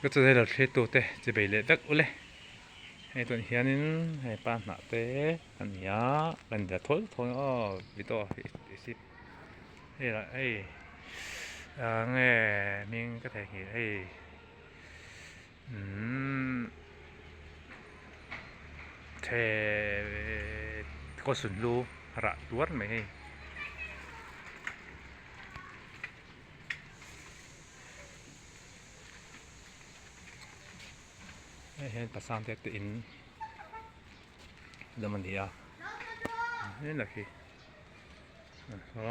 ก็จะได้เราเทตัวเตะจะไปเล็ดอุเล่ให้ตัวเฮียนินให้ป้าหนาเตะอันนี้กันจะทนอ้อวิตัวสิให้ละให้ไงมิงก็แทงให้เทก็สุนลูระตัวไหมเห็นภาษาเด็กตินเดี๋ยวมันดีอ่ะนี่แหละคืออ๋อ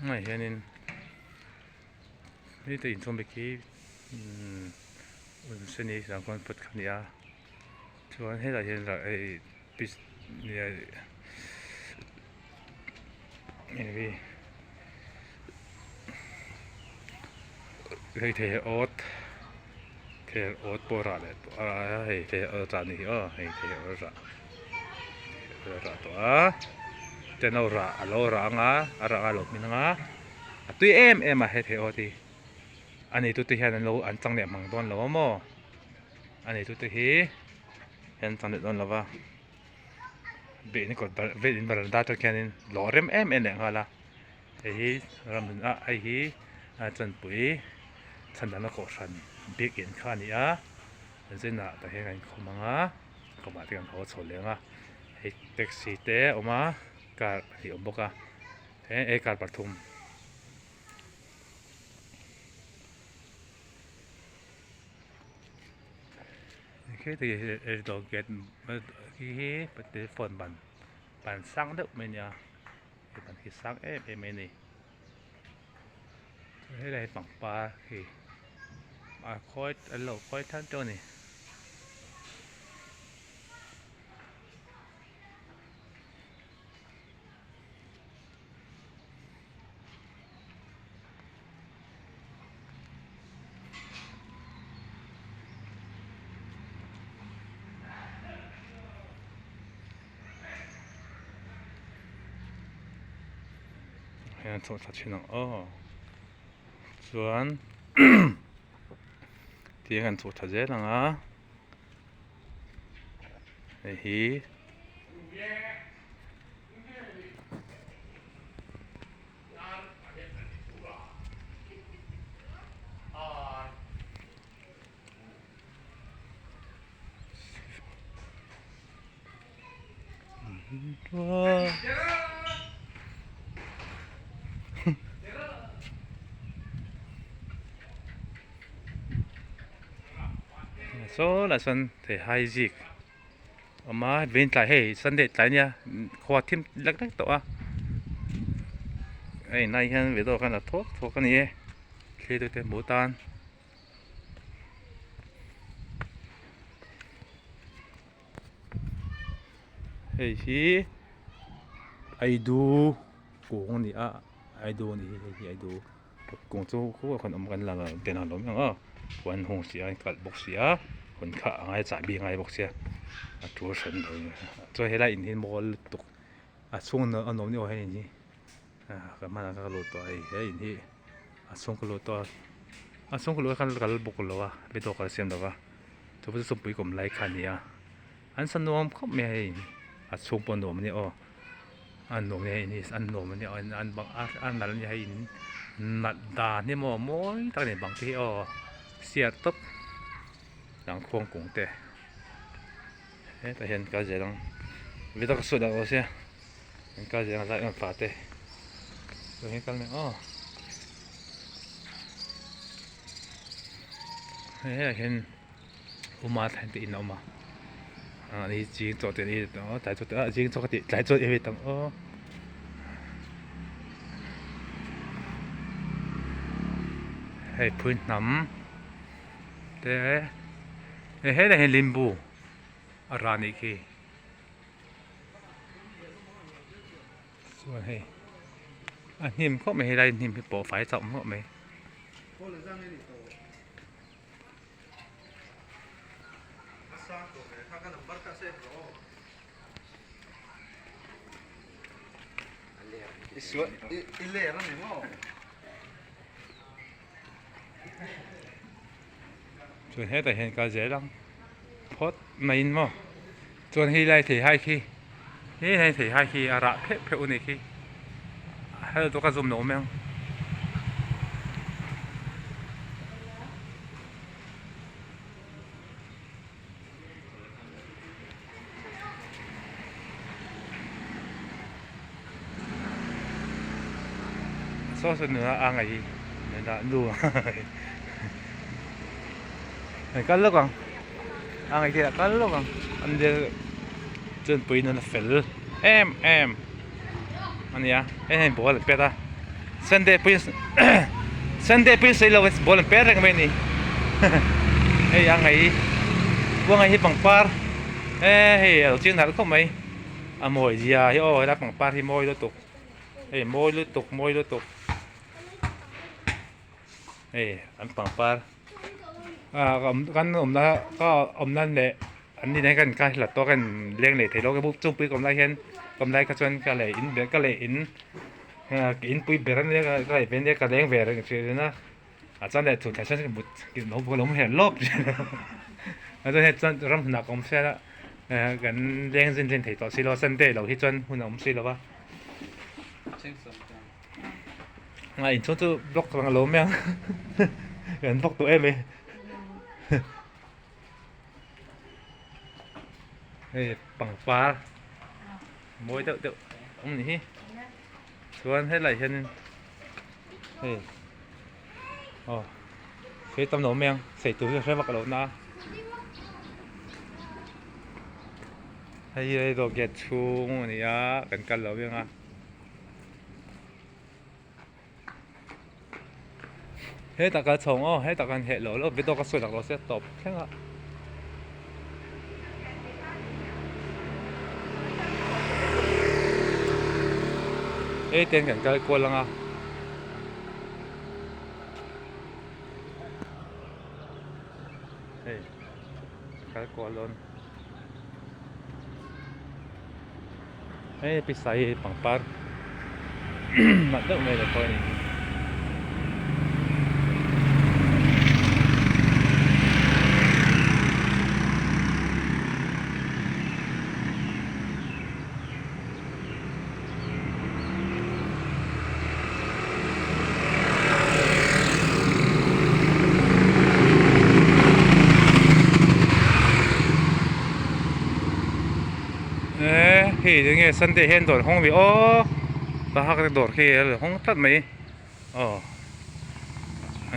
ไม่เห็นนี่ตินชมไปกี้วันเสาร์สังคมพุทธคณิยาชวนให้เราเห็นเราไอ้ปิสเนี่ยนี่ให้เทออดโบราณเลยตัวให้เทออดจานนี้ให้เทออดตัวเจนเอาระงาหลบมินงาตัวเอ็มมาให้เทออดีอันนี้ตัวที่เห็นเราอันจังเนี่ยมังต้นเราโม่อันนี้ตัวที่เห็นจังเนี่ยต้นเราว่าเบนี่ก็เบนบาร์ดาตัวแค่นี้หล่อเร็มเนี่ยฮะล่ะไอ้ฮีรำพึงไอ้ฮีจันปุ๋ยฉันนั่นก็ฉันบิ๊กอินข้านี่เส้นแต่เห็นกันเขามังเขามาที่กันเขาชนเลยไอ้แท็กซี่เตะออกมาการที่อมบอกไอ้การปฐมคือที่เราเก็ตที่ปฏิฝนบันสร้างเด็กไม่เนี่ยบันที่สร้างไม่นี่ให้ได้ปังปลาคือคอยเราคอยท่านเจ้านี่ให้อันสดชินส่วนที่กันสดทัดเจนังไอ้ฮีโซ่ละสันเทไฮจิกมาเว้นใจให้สันเด็ดใจเนี่ยขวดทิมเล็กๆตัวไอ้นายฮันเวทกันละทุกกันนี่เคยดูแต่หมูตันไอ้ที่ไอ้ดูกูนี่ไอ้ดูนี่ไอ้ดูกูจะคู่คนอมกันละเป็นอารมณ์ยังวันหงเสียกัดบกเสียคนข้าไงจ่ายบีไงบกเสียตัวฉันเลยจะให้ได้อินทินบอลตกช่วงนั้นอารมณ์นี่ว่าให้นี่ก็มันก็รู้ตัวไอ้อินที่ช่วงก็รู้ตัวช่วงก็รู้กันบกแล้วไปตัวกันเสียมแล้วทุกคนสมบูรณ์กลมไล่ขันนี่อันสนุกก็ไม่ให้ช่วงปนหนุ่มนี่อันหนุ่มนี่อันหนุ่มนี่อันบางอันนั้นนี่ให้นัดดานี่มั่วมั่วตั้งแต่บางที่เสียตุ๊บหลังควงกุ้งเตะแต่เห็นก็จะต้องวิธีการสุดแล้วเสียเห็นก็จะต้องใส่เงินฝาเตะตัวนี้กันเลยเห็นอุมาแทนตีนออกมานี่จริงตัวนี้แต่ตัวจริงตัวที่แต่ตัวเอวิตังให้พื้นน้ำแต่ให้ได้เห็นลิมบูร้านนี้คือส่วนให้นิ่มก็ไม่ให้ได้นิ่มที่ปอไฟจับก็ไม่il le era nemmeno ส่วนให้แต่เห็นก็เจ๋ลังพดไม่อินมั้งส่วนที่ไรถี่ให้ขี้นี่ในถี่ให้ขี้อาระเพะเพะอุนิขี้ให้ตัวกระซุ่มหนูมั้งซอสเนื้ออ่างไงเนี่ยนะดูเห็นกันแล้วกันอ่างไงที่กันแล้วกันอันเดียวจนปีนั้นเฟลอันนี้อ่ะเห็นบอลเป็ดอ่ะซันเดย์ปีซันเดย์ปีใส่เราบอลเป็ดกันไหมนี่เฮ้ยอ่างไงว่าไงที่ปังปาร์เฮ้ยเราจีนหาเขาไหมอ่ะมวยจีอ่ะโอ้ยรักปังปาร์ที่มวยรู้ตุกเฮ้ยมวยรู้ตุกเฮ้ยอันปังปาร์กันน่ะก็นั่นแหละอันนี้ในกันหลัดตัวกันเลี้ยงเลยที่เราก็บุกจุ่มปีกำไรเห็นกำไรก็ชวนกันเลยอินเบียก็เลยอินปุยเบียร์นี่ก็เลยเป็นเนี่ยก็เลี้ยงเบียร์กันเชื่อนะอาจารย์เนี่ยถูกแต่ฉันก็บุกกินลบก็ล้มเห็นลบอาจารย์เนี่ยจนรำหนักอมเสียละกันเลี้ยงจริงๆที่ต่อสิเราเส้นเดเราที่จนหุ่นอมสิเราปะอินชอบบล็อกกำลังล้มยังเห็นบล็อกตัวเองไหมเฮ้ยปังปลามวยเต๋อông này xuống hết lại chân ê cái tấm nấu men xảy túi sẽ mặc lẩu na hay đây đồ kẹt chung này á cần lẩu miếng à hết tất cả trồng hết tất cả hệ lẩu biết đâu có sôi đặc lẩu sẽ tập thế ạ ê tiền cảnh cái cô lăng à ê cái cô luôn ê bị say bằng par mặt đất này là coi này thì cái nghe sân để hen đổ không bị và hắc cái đổ khi là không tắt mấy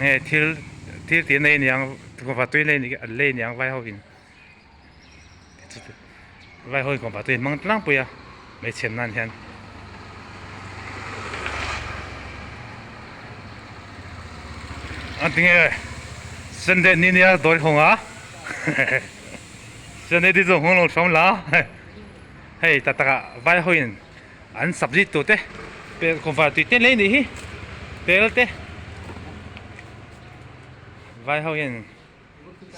nghe thiếu tiền này nhàng còn phải tuyên lên cái lên nhàng vai hậu hình vai hậu còn phải tuyên mang lăng bùi à mấy钱难hen anh nghe sân để ni nia đổ không à sân để đi dùng không lột sống lá hey tata vai hoin an sabji to te pe converti te le ni pe te vai hoin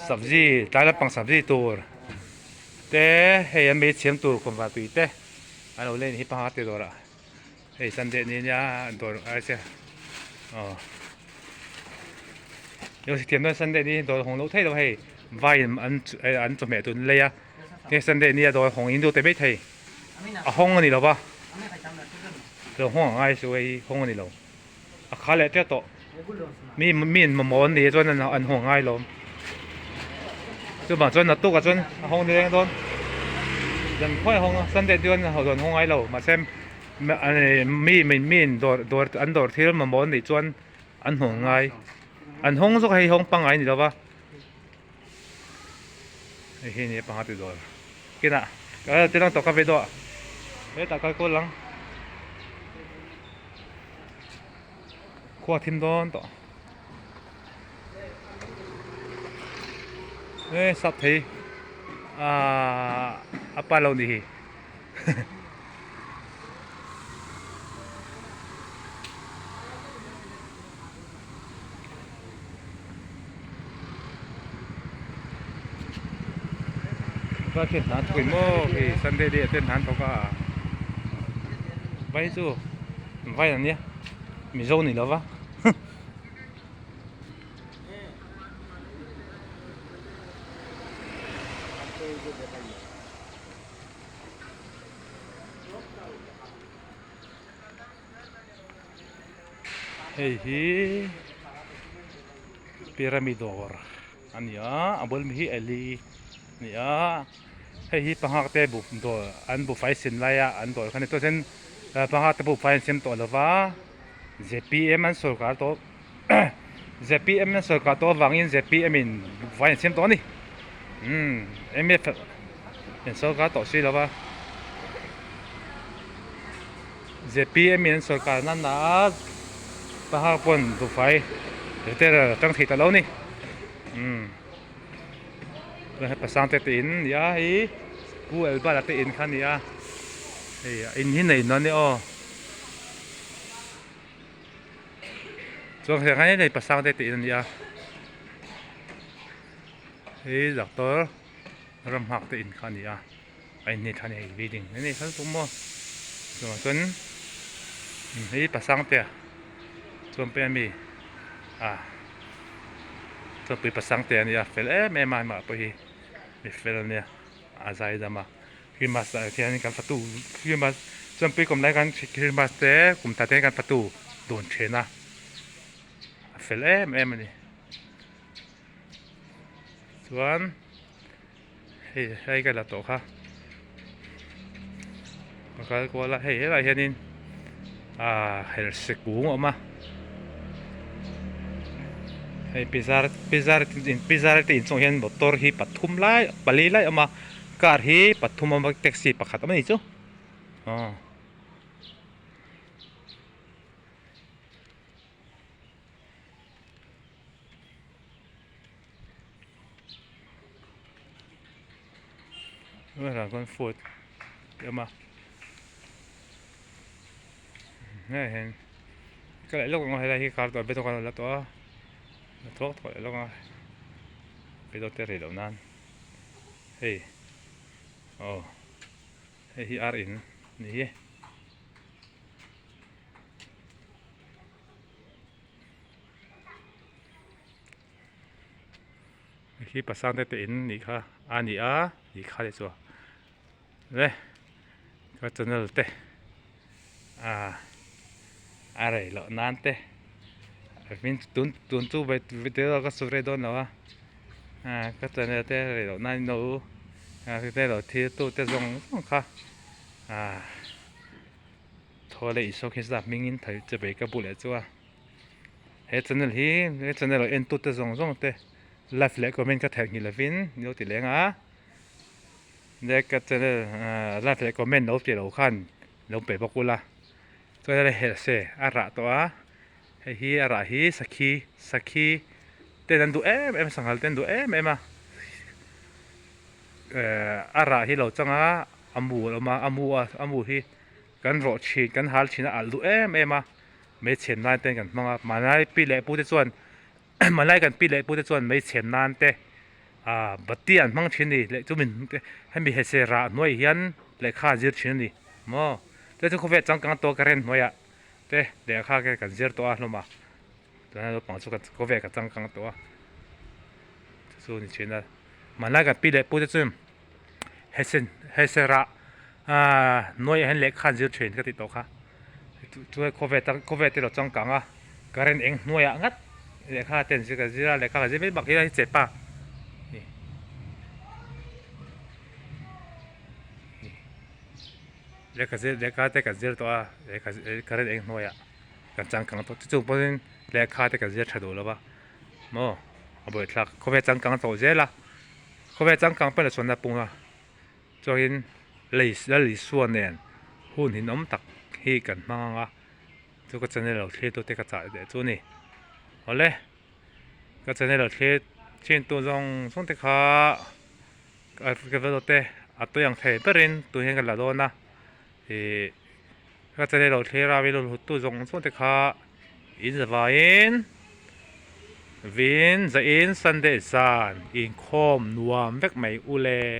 sabji ta la pang sabji to te hey an me chem to converti te an ole ni pa ha te do ra hey san de ni ya do a se yo si tiam no san de ni do hong lo thai do hey vai an to me to le ya cái san de ni do hong in do te be thai hong này đâu ba rồi hong ai suy hong này đâu khá lẹ thế to mi mà món này cho nên là ăn hong ai luôn chứ mà cho nên là cái hong này thôi dân khoai hong sân để cho nên họ còn hong ai lâu mà xem mi đồ ăn đồ thiếu mà món này cho ăn hong ai ăn hong số hay hong băng ai này đâu ba cái này băng hết rồi cái nào cái tiếng tàu cà phê đó ê ta coi cô lăng khoa thêm đón đó ê sắp thấy apa lâu đi và thiên thán tuổi mô thì sân đây địa thiên thán tao cả vay chú vay là nhé mình dâu này đó vâng hei hi Pyramidor ania abol mi hi eli nia hei hi pangak te bu do an bu fai sin la ya an do khani to sen pangak te bu fai sim to lova ZPM an sarkar to ZPM an sarkar to wangin ZPM in fai sim to ni MF in sarkar to si lova ZPM in sarkar nan na pangak pon bu fai te tang thei ta lo ni rồi pasang te in ya hi pu el ba te in khan ya in hi nei no ni o chuan he khai nei pasang te in ya hi doctor ram hak te in khan ya ai ni thani hi reading nei khan tum mo chuan hi pasang te chuan pe mi chuan pi pasang te ni ya fel me ma po hi mi fel ni a zai da ma Christmas thian kan fatu Christmas chuan pi kom lai kan Christmas te kum ta te kan fatu don thena fel ni chuan hei ka la to kha ka ko la hei la hianin hel se kung oma hei pizar tin chong hian motor hi pathum lai pali lai ama car hi pathum ama taxi pakhat ama ni chu ra con food ama nè hen cái lại lúc ngồi đây car to beto kan la to thuốc thôi lúc ngồi beto te re lo nan hey hey hi ar in ni khi pasang te in ni kha ani ni kha le chu le ka channel te are lo nan te vin tun tu video ka sure don lo ka channel te re lo nan no te lo thi tu te zong kha thole iso khisa mingin thai che be ka bule chu he channel en tu te zong te live le comment ka thang ni lavin no ti lenga de ka channel live le comment no ti lo khan lo pe bakula to le he se ara to hi ara hi sakhi te dan du em sangal ten du em a ara hi lo changa amu hi kan ro chi kan hal china al du em a me chen nan ten kan manga manai pi le pu te chuan malai kan pi le pu te chuan me chen nan te batian mang thin ni le chumin hemi he se ra noi hian le kha zir thin ni mo te chu khowe changkang to karen noya te le kha ke kan zir to a hloma to na pang chu kan khowe ka changkang to a chu ni china malai kan pi le pu te chum he se ra noi hen le kha zir thin ka ti to kha chu khowe te lo changkang a karen eng noya ngat le kha ten zira le kha zir me bak hi che pa le ka te ka zir to a le ka ren eng noya kan changkang to chu poin le kha te ka zir thado lo ba mo aboi thlak khowe changkang to zela khowe changkang pe la chona punga choin lei suan nen hun hin om tak hi kan manga chu ka channel lo the to te ka cha de chu ni ole ka channel lo the chen tu jong song te kha ka ve te a to yang the perin tu hen ka la do na ka channel lo the ra ve lo tu jong song te kha in za vain vin za in sunday san in khom nuam vek mai ule